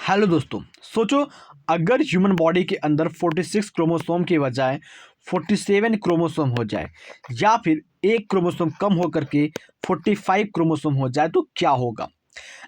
Hello दोस्तों, सोचो अगर ह्यूमन बॉडी के अंदर 46 क्रोमोसोम के बजाय 47 क्रोमोसोम हो जाए या फिर एक क्रोमोसोम कम होकर के 45 क्रोमोसोम हो जाए तो क्या होगा।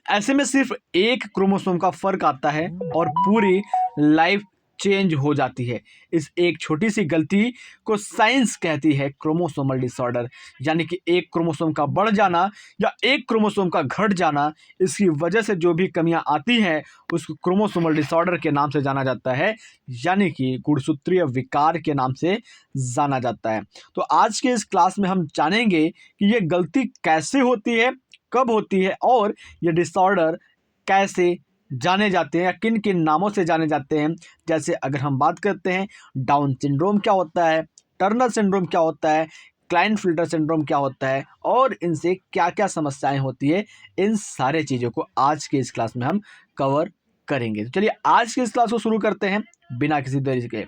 ऐसे में सिर्फ एक क्रोमोसोम का फर्क आता है और पूरी लाइफ चेंज हो जाती है। इस एक छोटी सी गलती को साइंस कहती है क्रोमोसोमल डिसऑर्डर, यानी कि एक क्रोमोसोम का बढ़ जाना या एक क्रोमोसोम का घट जाना। इसकी वजह से जो भी कमियां आती हैं उसको क्रोमोसोमल डिसऑर्डर के नाम से जाना जाता है, यानी कि गुणसूत्रीय विकार के नाम से जाना जाता है। तो आज के इस क्लास में हम जानेंगे कि ये गलती कैसे होती है, कब होती है और ये डिसऑर्डर कैसे जाने जाते हैं या किन किन नामों से जाने जाते हैं। जैसे अगर हम बात करते हैं डाउन सिंड्रोम क्या होता है, टर्नर सिंड्रोम क्या होता है, क्लाइनफिल्टर सिंड्रोम क्या होता है और इनसे क्या क्या समस्याएं होती है, इन सारे चीज़ों को आज के इस क्लास में हम कवर करेंगे। तो चलिए आज के इस क्लास को शुरू करते हैं बिना किसी देरी के।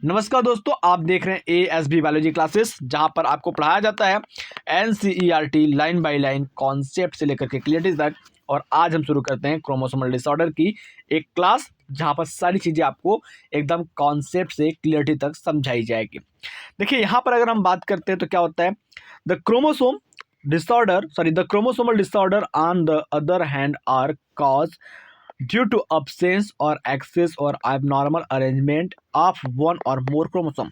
नमस्कार दोस्तों, आप देख रहे हैं ASB बायोलॉजी क्लासेस, जहां पर आपको पढ़ाया जाता है NCERT line by line concept से लेकर के क्लियरिटी तक। और आज हम शुरू करते हैं क्रोमोसोमल डिसऑर्डर की एक क्लास, जहां पर सारी चीज़ें आपको एकदम कॉन्सेप्ट से क्लियरिटी तक समझाई जाएगी। देखिए यहाँ पर अगर हम बात करते हैं तो क्या होता है, the chromosomal disorder on the other hand are cause due to absence और excess और abnormal अरेंजमेंट ऑफ वन और मोर क्रोमोसोम।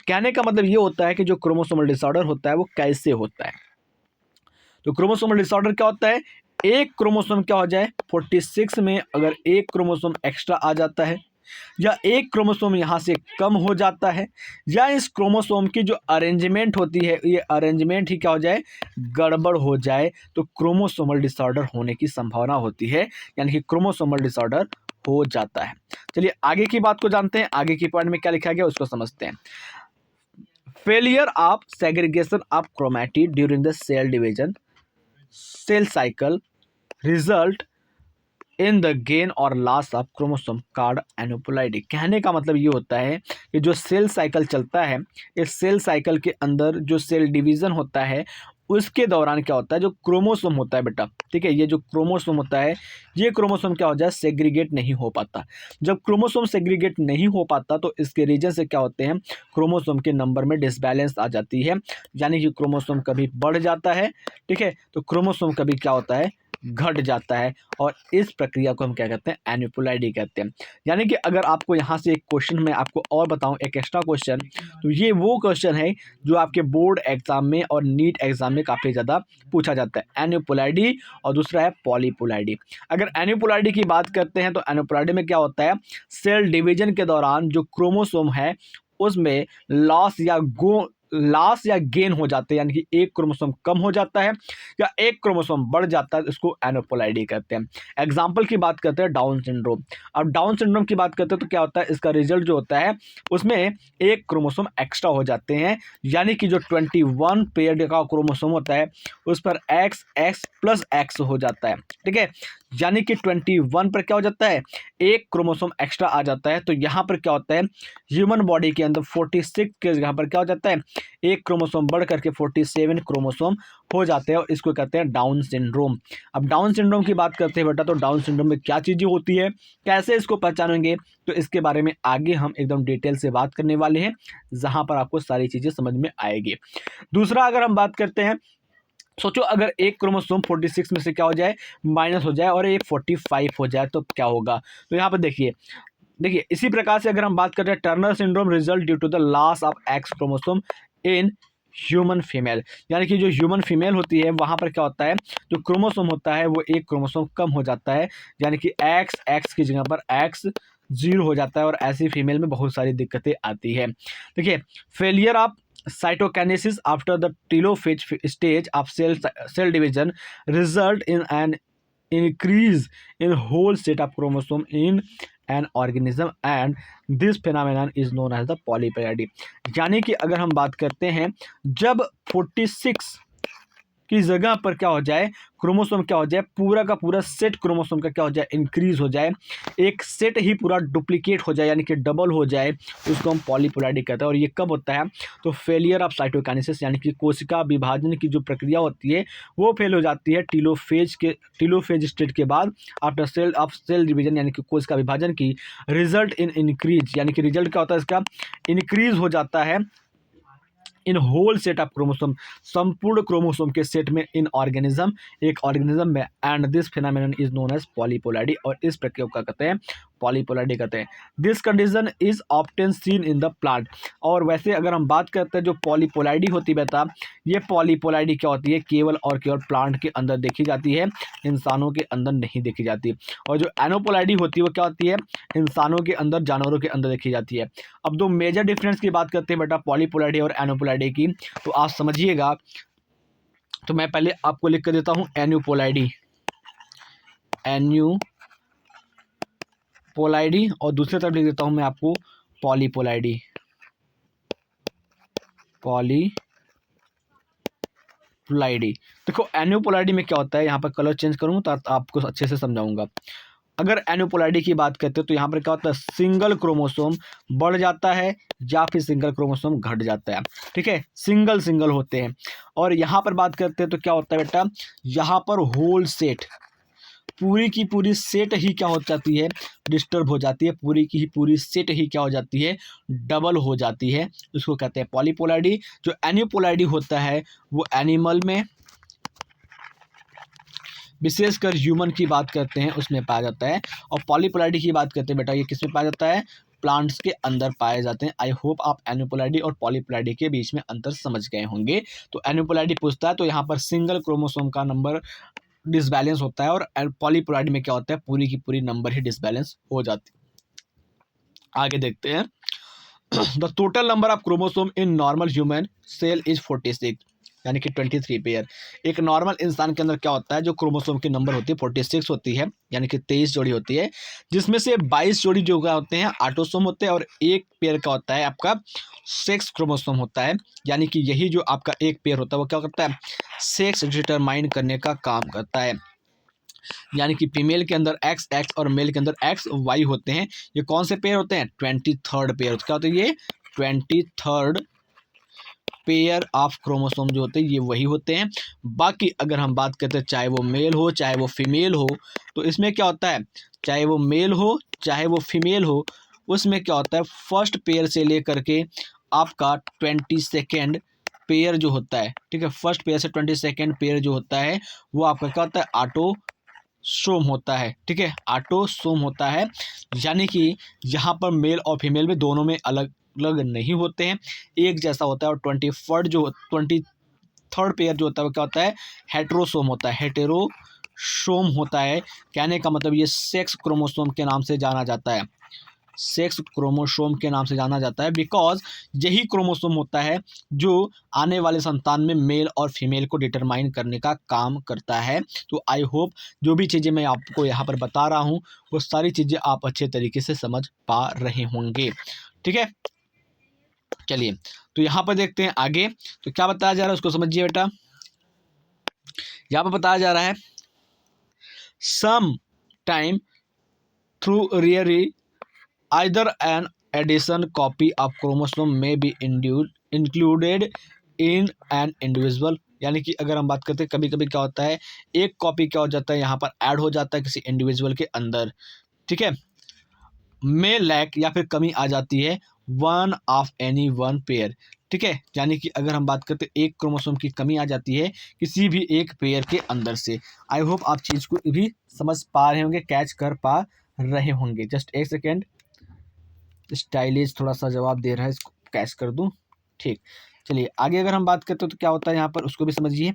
कहने का मतलब ये होता है कि जो क्रोमोसोमल डिसऑर्डर होता है वो कैसे होता है। तो क्रोमोसोमल डिसऑर्डर क्या होता है, एक क्रोमोसोम क्या हो जाए 46 में अगर एक क्रोमोसोम एक्स्ट्रा आ जाता है या एक क्रोमोसोम यहाँ से कम हो जाता है या इस क्रोमोसोम की जो अरेंजमेंट होती है ये अरेंजमेंट ही क्या हो जाए, गड़बड़ हो जाए, तो क्रोमोसोमल डिसऑर्डर होने की संभावना होती है, यानी कि क्रोमोसोमल डिसऑर्डर हो जाता है। चलिए आगे की बात को जानते हैं, आगे की पॉइंट में क्या लिखा गया उसको समझते हैं। Failure of segregation of chromatid during the cell division cell cycle result in the gain और loss of chromosome called aneuploidy. कहने का मतलब ये होता है कि जो सेल साइकिल चलता है, इस सेल साइकिल के अंदर जो सेल डिवीज़न होता है उसके दौरान क्या होता है, जो क्रोमोसोम होता है बेटा, ठीक है, ये जो क्रोमोसोम होता है ये क्रोमोसोम क्या हो जाए, सेग्रीगेट नहीं हो पाता। जब क्रोमोसोम सेग्रीगेट नहीं हो पाता तो इसके रीजन से क्या होते हैं, क्रोमोसोम के नंबर में डिसबैलेंस आ जाती है, यानी कि क्रोमोसोम कभी बढ़ जाता है, ठीक है, तो क्रोमोसोम कभी क्या होता है, घट जाता है। और इस प्रक्रिया को हम क्या कहते हैं, एनुपुलाइडी कहते हैं। यानी कि अगर आपको यहाँ से एक क्वेश्चन मैं आपको और बताऊं, एक एक्स्ट्रा क्वेश्चन, तो ये वो क्वेश्चन है जो आपके बोर्ड एग्जाम में और नीट एग्जाम में काफ़ी ज़्यादा पूछा जाता है, एनुपुलाइडी और दूसरा है पॉलीपुलाइडी। अगर एनुपुलाइडी की बात करते हैं तो एनुपुलाइडी में क्या होता है, सेल डिवीजन के दौरान जो क्रोमोसोम है उसमें लॉस या गेन हो जाते हैं, यानी कि एक क्रोमोसोम कम हो जाता है या एक क्रोमोसोम बढ़ जाता है, इसको एनोपोलाइडी कहते हैं। एग्जाम्पल की बात करते हैं डाउन सिंड्रोम। अब डाउन सिंड्रोम की बात करते हैं तो क्या होता है, इसका रिजल्ट जो होता है उसमें एक क्रोमोसोम एक्स्ट्रा हो जाते हैं, यानी कि जो 21 पेयर का क्रोमोसोम होता है उस पर एक्स एक्स प्लस एक्स हो जाता है, ठीक है, यानी कि 21 पर क्या हो जाता है, एक क्रोमोसोम एक्स्ट्रा आ जाता है। तो यहाँ पर क्या होता है, ह्यूमन बॉडी के अंदर 46 के जगह पर क्या हो जाता है, एक क्रोमोसोम बढ़ करके 47 क्रोमोसोम हो जाते हैं और इसको कहते हैं डाउन सिंड्रोम। अब डाउन सिंड्रोम की बात करते हैं बेटा, तो डाउन सिंड्रोम में क्या चीज़ें होती है, कैसे इसको पहचानेंगे, तो इसके बारे में आगे हम एकदम डिटेल से बात करने वाले हैं, जहां पर आपको सारी चीज़ें समझ में आएगी। दूसरा अगर हम बात करते हैं, सोचो अगर एक क्रोमोसोम 46 में से क्या हो जाए, माइनस हो जाए और एक 45 हो जाए तो क्या होगा। तो यहाँ पर देखिए देखिए इसी प्रकार से अगर हम बात करते हैं Turner syndrome result due to the loss of x chromosome in human female, यानी कि जो ह्यूमन फीमेल होती है वहाँ पर क्या होता है, जो क्रोमोसोम होता है वो एक क्रोमोसोम कम हो जाता है, यानी कि एक्स एक्स की जगह पर एक्स 0 हो जाता है और ऐसी फीमेल में बहुत सारी दिक्कतें आती है। देखिए failure of cytokinesis after the telophase stage of cell division result in an increase in whole set of chromosome in an organism and this phenomenon is known as the polyploidy। यानी कि अगर हम बात करते हैं जब 46 की जगह पर क्या हो जाए, क्रोमोसोम क्या हो जाए, पूरा का पूरा सेट क्रोमोसोम का क्या हो जाए, इंक्रीज हो जाए, एक सेट ही पूरा डुप्लीकेट हो जाए यानी कि डबल हो जाए, उसको हम पॉलीपोलैरिटी कहते हैं। और ये कब होता है, तो फेलियर ऑफ साइटोकाइनेसिस यानी कि कोशिका विभाजन की जो प्रक्रिया होती है वो फेल हो जाती है टीलोफेज स्टेट के बाद, आफ्टर सेल डिवीजन यानी कि कोशिका विभाजन की, रिजल्ट इन इंक्रीज यानी कि रिजल्ट क्या होता है इसका, इंक्रीज हो जाता है in whole set of chromosome, संपूर्ण क्रोमोसोम के सेट में, इन ऑर्गेनिज्म, एक ऑर्गेनिज्म में, and this phenomenon is known as polyploidy, और इस प्रक्रिया को क्या कहते हैं, पॉलीपोलैरिटी कहते हैं। This condition is often seen in the plant. और वैसे अगर हम बात करते हैं जो पॉलीपोलैरिटी होती है बेटा, ये पॉलीपोलैरिटी क्या होती है, केवल और केवल प्लांट के अंदर देखी जाती है, इंसानों के अंदर नहीं देखी जाती। और जो एनोपोलैरिटी होती है वो क्या होती है, इंसानों के अंदर, जानवरों के अंदर देखी जाती है। अब दो मेजर डिफरेंस की बात करते हैं बेटा, पॉलीपोलैरिटी और एनोपोलैरिटी की, तो आप समझिएगा। तो मैं पहले आपको लिख कर देता हूं एन्यूपोलैरिटी, एन्यूपोलैरिटी, और दूसरी तरफ लिख देता हूं मैं आपको पॉलीपोलैरिटी, पॉलीपोलैरिटी। देखो एन्यूपोलैरिटी में क्या होता है, यहाँ पर कलर चेंज करूंगा तो आपको अच्छे से समझाऊंगा। अगर एन्यूपोलैरिटी की बात करते हो तो यहाँ पर क्या होता है, सिंगल क्रोमोसोम बढ़ जाता है या फिर सिंगल क्रोमोसोम घट जाता है, ठीक है, सिंगल सिंगल होते हैं। और यहाँ पर बात करते हैं तो क्या होता है बेटा, यहाँ पर होल सेट, पूरी की पूरी सेट ही क्या हो जाती है, डिस्टर्ब हो जाती है, पूरी की ही पूरी सेट ही क्या हो जाती है, डबल हो जाती है, उसको कहते हैं पॉलीपोलैरिटी। जो एन्यूपोलैरिटी होता है वो एनिमल में, विशेषकर ह्यूमन की बात करते हैं उसमें पाया जाता है। और पॉलीपोलैरिटी की बात करते हैं बेटा, ये किसमें पाया जाता है, प्लांट्स के अंदर पाए जाते हैं। आई होप आप एन्यूपोलैरिटी और पॉलीपोलैरिटी के बीच में अंतर समझ गए होंगे। तो एन्यूपोलैरिटी पूछता है तो यहाँ पर सिंगल क्रोमोसोम का नंबर डिसबैलेंस होता है, और पॉलीपोलैरिटी में क्या होता है, पूरी की पूरी नंबर ही डिसबैलेंस हो जाती है। आगे देखते हैं। The total number of chromosome in normal human cell is 46 यानी कि 23 पेयर। एक नॉर्मल इंसान के अंदर क्या होता है, जो क्रोमोसोम की नंबर होती है 46 होती है, यानी कि 23 जोड़ी होती है, जिसमें से 22 जोड़ी जो क्या होते हैं ऑटोसोम होते हैं, और एक पेयर का होता है आपका सेक्स क्रोमोसोम होता है। यानी कि यही जो आपका एक पेयर होता है वो क्या करता है, सेक्स डिटरमाइन करने का काम करता है। यानी कि फीमेल के अंदर एक्स एक्स और मेल के अंदर एक्स वाई होते हैं। ये कौन से पेयर होते हैं, 23rd पेयर। क्या होते हैं ये, 23rd पेयर ऑफ क्रोमोसोम जो होते हैं ये वही होते हैं। बाकी अगर हम बात करते हैं चाहे वो मेल हो चाहे वो फीमेल हो, तो इसमें क्या होता है, चाहे वो मेल हो चाहे वो फीमेल हो, उसमें क्या होता है, फर्स्ट पेयर से लेकर के आपका 22nd पेयर जो होता है, ठीक है, फर्स्ट पेयर से 22nd पेयर जो होता है वो आपका क्या होता है, ऑटोसोम होता है, ठीक है, ऑटोसोम होता है। यानी कि यहाँ पर मेल और फीमेल में दोनों में अलग अलग नहीं होते हैं, एक जैसा होता है। और 23rd पेयर जो होता है वो क्या होता है, हेटेरोसोम होता है, हेटेरोसोम होता है। कहने का मतलब ये सेक्स क्रोमोसोम के नाम से जाना जाता है, सेक्स क्रोमोसोम के नाम से जाना जाता है, बिकॉज यही क्रोमोसोम होता है जो आने वाले संतान में मेल और फीमेल को डिटरमाइन करने का काम करता है। तो आई होप जो भी चीज़ें मैं आपको यहाँ पर बता रहा हूँ वो सारी चीज़ें आप अच्छे तरीके से समझ पा रहे होंगे, ठीक है। चलिए तो यहाँ पर देखते हैं आगे, तो क्या बताया जा रहा है उसको समझिए बेटा। यहाँ पर बताया जा रहा है, सम टाइम थ्रू रियरी either an addition copy of chromosome may be included in an individual। यानी कि अगर हम बात करते हैं कभी कभी क्या होता है, एक कॉपी क्या हो जाता है यहाँ पर ऐड हो जाता है किसी इंडिविजुअल के अंदर, ठीक है, में लैक या फिर कमी आ जाती है one of any one pair, ठीक है। यानी कि अगर हम बात करते हैं एक क्रोमोसोम की कमी आ जाती है किसी भी एक पेयर के अंदर से। आई होप आप चीज़ को भी समझ पा रहे होंगे, कैच कर पा रहे होंगे। जस्ट एक सेकेंड, स्टाइलिश थोड़ा सा जवाब दे रहा है, इसको कैच कर दूं, ठीक। चलिए आगे अगर हम बात करते हैं तो क्या होता है यहाँ पर उसको भी समझिए।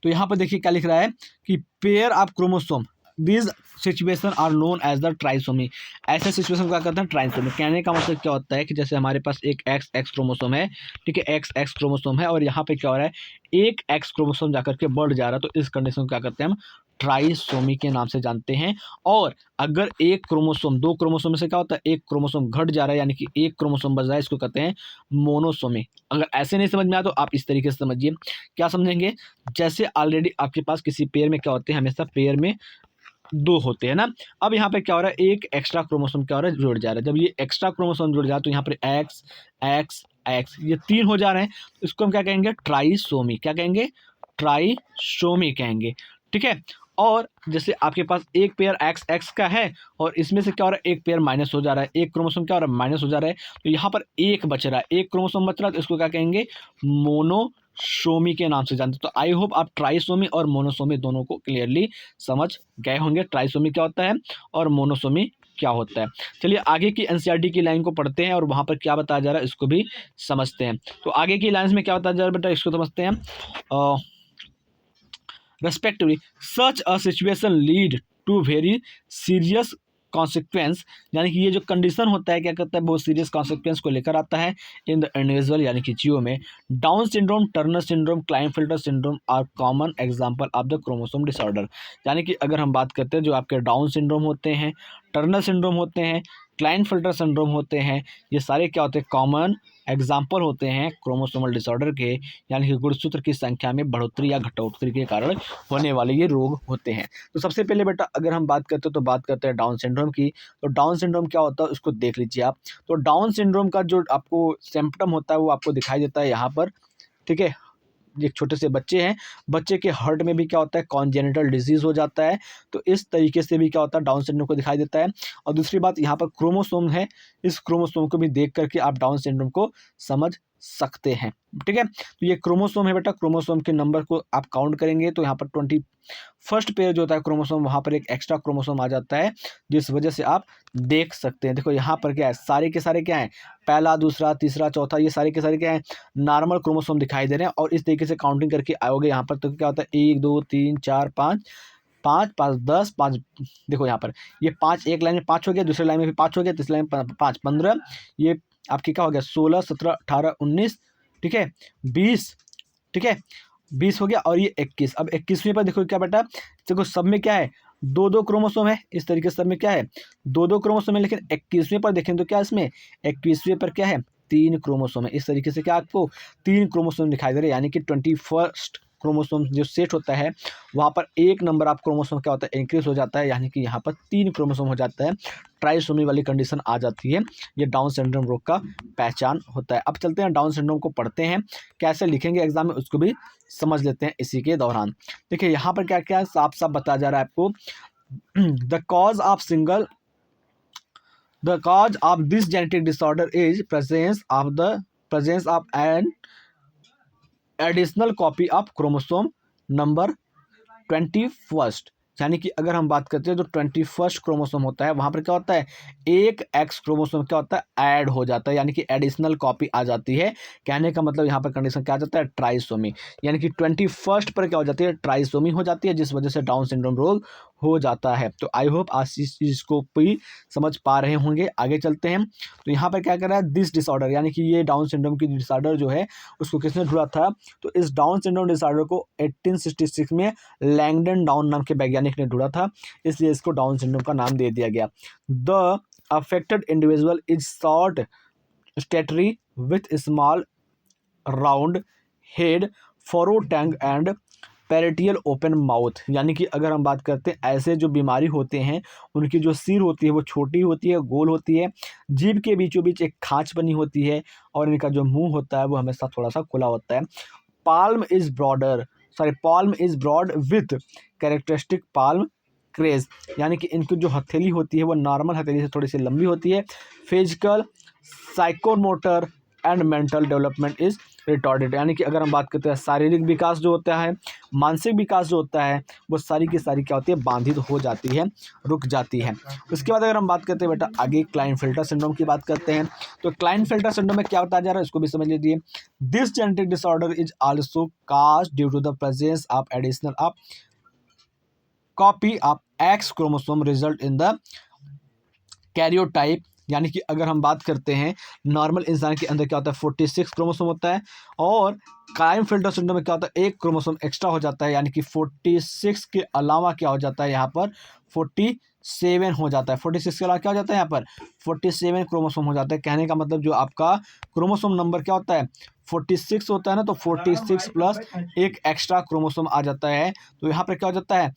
तो यहाँ पर देखिए क्या लिख रहा है कि pair of chromosome, this situation are known as the trisomy. ऐसे सिचुएशन क्या करते हैं, ट्राइसोमी। कहने का मतलब क्या होता है कि जैसे हमारे पास एक एक्स एक्स क्रोमोसोम है, ठीक है, एक्स एक्स क्रोमोसोम है, और यहाँ पे क्या हो रहा है, एक एक्स क्रोमोसोम जाकर के बढ़ जा रहा है, तो इस कंडीशन को क्या करते हैं हम ट्राइसोमी के नाम से जानते हैं। और अगर एक क्रोमोसोम, दो क्रोमोसोम में से क्या होता है, एक क्रोमोसोम घट जा रहा है यानी कि एक क्रोमोसोम बच रहा है, इसको कहते हैं मोनोसोमी। अगर ऐसे नहीं समझ में आया तो आप इस तरीके से समझिए। क्या समझेंगे, जैसे ऑलरेडी आपके पास किसी पेयर में क्या होते हैं, हमेशा पेयर में दो होते हैं ना। अब यहाँ पे क्या हो रहा है, एक एक्स्ट्रा क्रोमोसोम क्या हो रहा है, जुड़ जा रहा है। जब ये एक्स्ट्रा क्रोमोसोम जुड़ जाए तो यहाँ पर एक्स एक्स एक्स ये 3 हो जा रहे हैं, इसको हम क्या कहेंगे, ट्राइसोमी। क्या कहेंगे, ट्राइसोमी कहेंगे। ठीक है। और जैसे आपके पास एक पेयर एक्स एक्स का है और इसमें से क्या हो रहा है, एक पेयर माइनस हो जा रहा है, एक क्रोमोसोम क्या हो रहा है, माइनस हो जा रहा है, तो यहाँ पर एक बच रहा है, एक क्रोमोसोम बच रहा है, तो इसको क्या कहेंगे, मोनोसोमी के नाम से जानते हैं। तो आई होप आप ट्राइसोमी और मोनोसोमी दोनों को क्लियरली समझ गए होंगे, ट्राइसोमी क्या होता है और मोनोसोमी क्या होता है। चलिए आगे की एनसीईआरटी की लाइन को पढ़ते हैं और वहाँ पर क्या बताया जा रहा है इसको भी समझते हैं। तो आगे की लाइन में क्या बताया जा रहा है बेटा, इसको समझते हैं। Respectively, such a situation lead to very serious consequence, यानी कि ये जो कंडीशन होता है क्या करता है, बहुत सीरियस कॉन्सिक्वेंस को लेकर आता है इन द इंडिविजुअल यानी कि जीव में। Down syndrome, Turner syndrome, Klinefelter syndrome are common example of the chromosome disorder. यानी कि अगर हम बात करते हैं जो आपके डाउन सिंड्रोम होते हैं, टर्नर सिंड्रोम होते हैं, क्लाइनफिल्टर सिंड्रोम होते हैं, ये सारे क्या होते हैं, कॉमन एग्जाम्पल होते हैं क्रोमोसोमल डिसऑर्डर के, यानी कि गुणसूत्र की संख्या में बढ़ोतरी या घटोतरी के कारण होने वाले ये रोग होते हैं। तो सबसे पहले बेटा अगर हम बात करते हैं तो बात करते हैं डाउन सिंड्रोम की। तो डाउन सिंड्रोम क्या होता है उसको देख लीजिए आप। तो डाउन सिंड्रोम का जो आपको सिम्पटम होता है वो आपको दिखाई देता है यहाँ पर। ठीक है, एक छोटे से बच्चे हैं, बच्चे के हार्ट में भी क्या होता है, कॉन्जेनिटल डिजीज हो जाता है। तो इस तरीके से भी क्या होता है, डाउन सिंड्रोम को दिखाई देता है। और दूसरी बात यहाँ पर क्रोमोसोम है, इस क्रोमोसोम को भी देख करके आप डाउन सिंड्रोम को समझ सकते हैं। ठीक है, तो ये क्रोमोसोम है बेटा, क्रोमोसोम के नंबर को आप काउंट करेंगे तो यहाँ पर 21st पेयर जो होता है क्रोमोसोम, वहाँ पर एक एक्स्ट्रा क्रोमोसोम आ जाता है, जिस वजह से आप देख सकते हैं। देखो यहाँ पर क्या है, सारे के सारे क्या है, पहला दूसरा तीसरा चौथा, ये सारे के सारे क्या है, नॉर्मल क्रोमोसोम दिखाई दे रहे हैं। और इस तरीके से काउंटिंग करके आओगे यहाँ पर तो क्या होता है, 1 2 3 4 5 5 5 10 5। देखो यहाँ पर ये 5 एक लाइन में 5 हो गया, दूसरे लाइन में भी 5 हो गया, तीसरी लाइन में 5 15, ये आपकी क्या हो गया, 16 17 18 19, ठीक है 20, ठीक है 20 हो गया, और ये 21। अब 21वें पर देखो क्या बेटा, देखो सब में क्या है, दो दो क्रोमोसोम है, इस तरीके से सब में क्या है, दो दो क्रोमोसोम है। लेकिन 21वें पर देखें तो क्या इसमें, 21वें पर क्या है, 3 क्रोमोसोम है। इस तरीके से क्या आपको 3 क्रोमोसोम दिखाई दे रहे हैं, यानी कि 21st क्रोमोसोम जो सेट होता है वहाँ पर एक नंबर ऑफ क्रोमोसोम क्या होता है, इंक्रीज हो जाता है, यानी कि यहाँ पर 3 क्रोमोसोम हो जाता है, ट्राइसोमी वाली कंडीशन आ जाती है। ये डाउन सिंड्रोम रोग का पहचान होता है। अब चलते हैं डाउन सिंड्रोम को पढ़ते हैं, कैसे लिखेंगे एग्जाम में उसको भी समझ लेते हैं इसी के दौरान। देखिए यहाँ पर क्या क्या साफ साफ बताया जा रहा है आपको, the cause of single the cause of this genetic disorder is presence of an additional copy of chromosome number 21st। यानी कि अगर हम बात करते हैं तो 21st क्रोमोसोम होता है, वहां पर क्या होता है, एक एक्स क्रोमोसोम क्या होता है, ऐड हो जाता है, यानी कि एडिशनल कॉपी आ जाती है। कहने का मतलब यहाँ पर कंडीशन क्या आ जाता है, ट्राइसोमी, यानी कि 21st पर क्या हो जाती है, ट्राइसोमी हो जाती है, जिस वजह से डाउन सिंड्रोम रोग हो जाता है। तो आई होप आज इस चीज को भी समझ पा रहे होंगे। आगे चलते हैं, तो यहाँ पर क्या कर रहा है, दिस डिसऑर्डर, यानी कि ये डाउन सिंड्रोम की डिसऑर्डर जो है उसको किसने ढूंढा था, तो इस डाउन सिंड्रोम डिसऑर्डर को 1866 में लैंगडन डाउन नाम के वैज्ञानिक ने ढूंढा था, इसलिए इसको डाउन सिंड्रोम का नाम दे दिया गया। The affected individual is short stature with small round head, furrowed tongue and partially open mouth. यानी कि अगर हम बात करते हैं ऐसे जो बीमारी होते हैं उनकी जो सिर होती है वो छोटी होती है, गोल होती है, जीभ के बीचों बीच एक खांच बनी होती है, और इनका जो मुंह होता है वो हमेशा थोड़ा सा खुला होता है। Palm is broad with characteristic palm crease, यानी कि इनकी जो हथेली होती है वो नॉर्मल हथेली से थोड़ी सी लंबी होती है। Physical, psychomotor and mental development is retarded, यानी कि अगर हम बात करते हैं शारीरिक विकास जो होता है, मानसिक विकास जो होता है, वो सारी की सारी क्या होती है, बाधित हो जाती है, रुक जाती है। उसके बाद अगर हम बात करते हैं बेटा आगे क्लाइनफिल्टर सिंड्रोम की बात करते हैं, तो क्लाइनफिल्टर सिंड्रोम में क्या बताया जा रहा है इसको भी समझ लीजिए। This genetic disorder is also caused due to the presence of additional of copy of X chromosome result in the karyotype यानी कि अगर हम बात करते हैं नॉर्मल इंसान के अंदर क्या होता है 46 क्रोमोसोम होता है, और क्लाइनफिल्टर सिंड्रोम में क्या होता है एक क्रोमोसोम एक्स्ट्रा हो जाता है, यानी कि 46 के अलावा क्या हो जाता है यहाँ पर 47 हो जाता है। 46 के अलावा क्या हो जाता है यहाँ पर 47 क्रोमोसोम हो जाता है। कहने का मतलब जो आपका क्रोमोसोम नंबर क्या होता है 46 होता है ना, तो 46 प्लस एक एक्स्ट्रा क्रोमोसोम आ जाता है, तो यहाँ पर क्या हो जाता है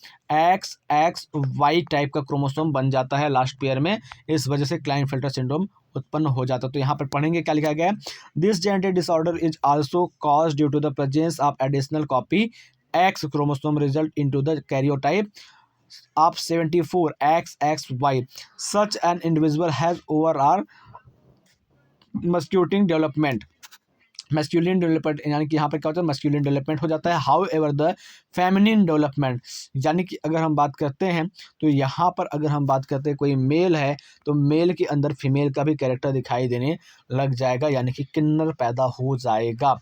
XXY टाइप का क्रोमोसोम बन जाता है लास्ट पेयर में। इस वजह से क्लाइनफिल्टर सिंड्रोम उत्पन्न हो जाता है। तो यहाँ पर पढ़ेंगे क्या लिखा गया है, this genetic disorder is also cause due to the presence of additional copy X chromosome result into the karyotype of 74 XXY. Such an individual has overall masculine development. Masculine development यानी कि यहाँ पर क्या होता है मैस्कुलिन डेवलपमेंट हो जाता है। How ever the feminine development, यानी कि अगर हम बात करते हैं तो यहाँ पर अगर हम बात करते हैं कोई मेल है तो मेल के अंदर फीमेल का भी कैरेक्टर दिखाई देने लग जाएगा, यानी कि किन्नर पैदा हो जाएगा।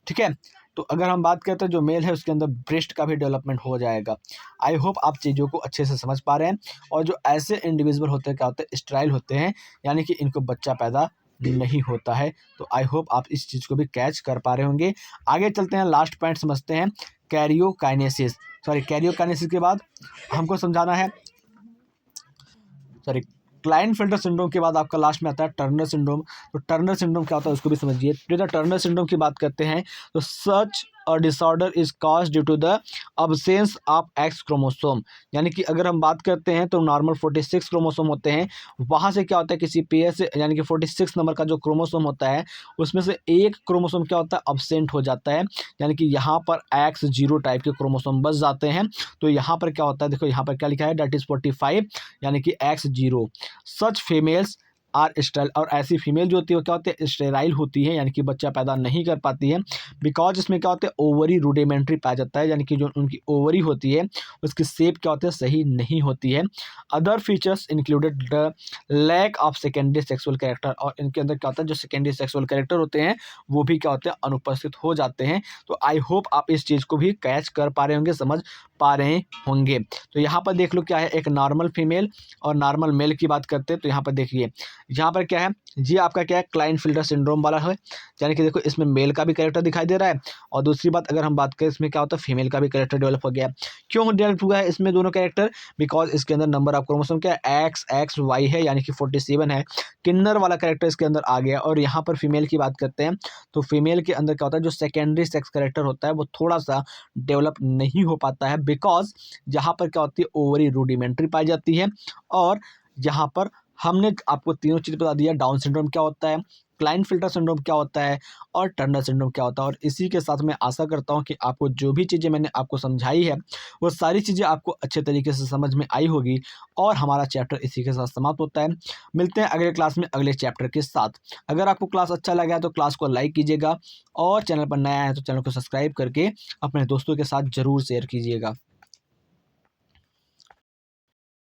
ठीक है, तो अगर हम बात करते हैं जो मेल है उसके अंदर ब्रेस्ट का भी डेवलपमेंट हो जाएगा। आई होप आप चीज़ों को अच्छे से समझ पा रहे हैं। और जो ऐसे इंडिविजुअल होते हैं क्या होते हैं स्टेराइल होते हैं, यानी कि इनको बच्चा पैदा नहीं होता है। तो आई होप आप इस चीज़ को भी कैच कर पा रहे होंगे। आगे चलते हैं, लास्ट पॉइंट समझते हैं कैरियोकाइनेसिस। कैरियोकाइनेसिस के बाद हमको समझाना है क्लाइनफिल्टर सिंड्रोम के बाद आपका लास्ट में आता है टर्नर सिंड्रोम। तो टर्नर सिंड्रोम क्या होता है उसको भी समझिए। जो टर्नर सिंड्रोम की बात करते हैं तो such a disorder is cause due to the absence of x chromosome, यानी कि अगर हम बात करते हैं तो नॉर्मल 46 क्रोमोसोम होते हैं, वहाँ से क्या होता है किसी पेयर से यानी कि 46 नंबर का जो क्रोमोसोम होता है उसमें से एक क्रोमोसोम क्या होता है अब्सेंट हो जाता है, यानी कि यहाँ पर X0 टाइप के क्रोमोसोम बच जाते हैं। तो यहाँ पर क्या होता है, देखो यहाँ पर क्या लिखा है डेट इज 45 यानी कि X0। Such females are sterile, और ऐसी फीमेल जो होती है वो क्या होती है स्टेराइल होती है, यानी कि बच्चा पैदा नहीं कर पाती है। बिकॉज इसमें क्या होता है ओवरी रूडिमेंट्री पाया जाता है, यानी कि जो उनकी ओवरी होती है उसकी शेप क्या होती है सही नहीं होती है। Other features included the lack of secondary sexual character, और इनके अंदर क्या होता है जो सेकेंडरी सेक्सुअल कैरेक्टर होते हैं वो भी क्या होते हैं अनुपस्थित हो जाते हैं। तो आई होप आप इस चीज़ को भी कैच कर पा रहे होंगे, समझ पा रहे होंगे। तो यहाँ पर देख लो क्या है, एक नॉर्मल फीमेल और नॉर्मल मेल की बात करते हैं तो यहाँ पर देखिए यहाँ पर क्या है जी आपका क्या है क्लाइनफिल्टर सिंड्रोम वाला है, यानी कि देखो इसमें मेल का भी कैरेक्टर दिखाई दे रहा है, और दूसरी बात अगर हम बात करें इसमें क्या होता है फीमेल का भी कैरेक्टर डेवलप हो गया। क्यों डेवलप हुआ है इसमें दोनों कैरेक्टर, बिकॉज इसके अंदर नंबर ऑफ क्रोमोसोम क्या है XXY है, यानी कि 47 है। किन्नर वाला कैरेक्टर इसके अंदर आ गया। और यहाँ पर फीमेल की बात करते हैं तो फीमेल के अंदर क्या होता है जो सेकेंडरी सेक्स कैरेक्टर होता है वो थोड़ा सा डेवलप नहीं हो पाता है, बिकॉज यहाँ पर क्या होती है ओवरी रूडिमेंट्री पाई जाती है। और यहाँ पर हमने आपको तीनों चीज़ बता दिया, डाउन सिंड्रोम क्या होता है, क्लाइनफिल्टर सिंड्रोम क्या होता है, और टर्नर सिंड्रोम क्या होता है। और इसी के साथ मैं आशा करता हूँ कि आपको जो भी चीज़ें मैंने आपको समझाई है वो सारी चीज़ें आपको अच्छे तरीके से समझ में आई होगी, और हमारा चैप्टर इसी के साथ समाप्त होता है। मिलते हैं अगले क्लास में अगले चैप्टर के साथ। अगर आपको क्लास अच्छा लगा है तो क्लास को लाइक कीजिएगा, और चैनल पर नया है तो चैनल को सब्सक्राइब करके अपने दोस्तों के साथ ज़रूर शेयर कीजिएगा।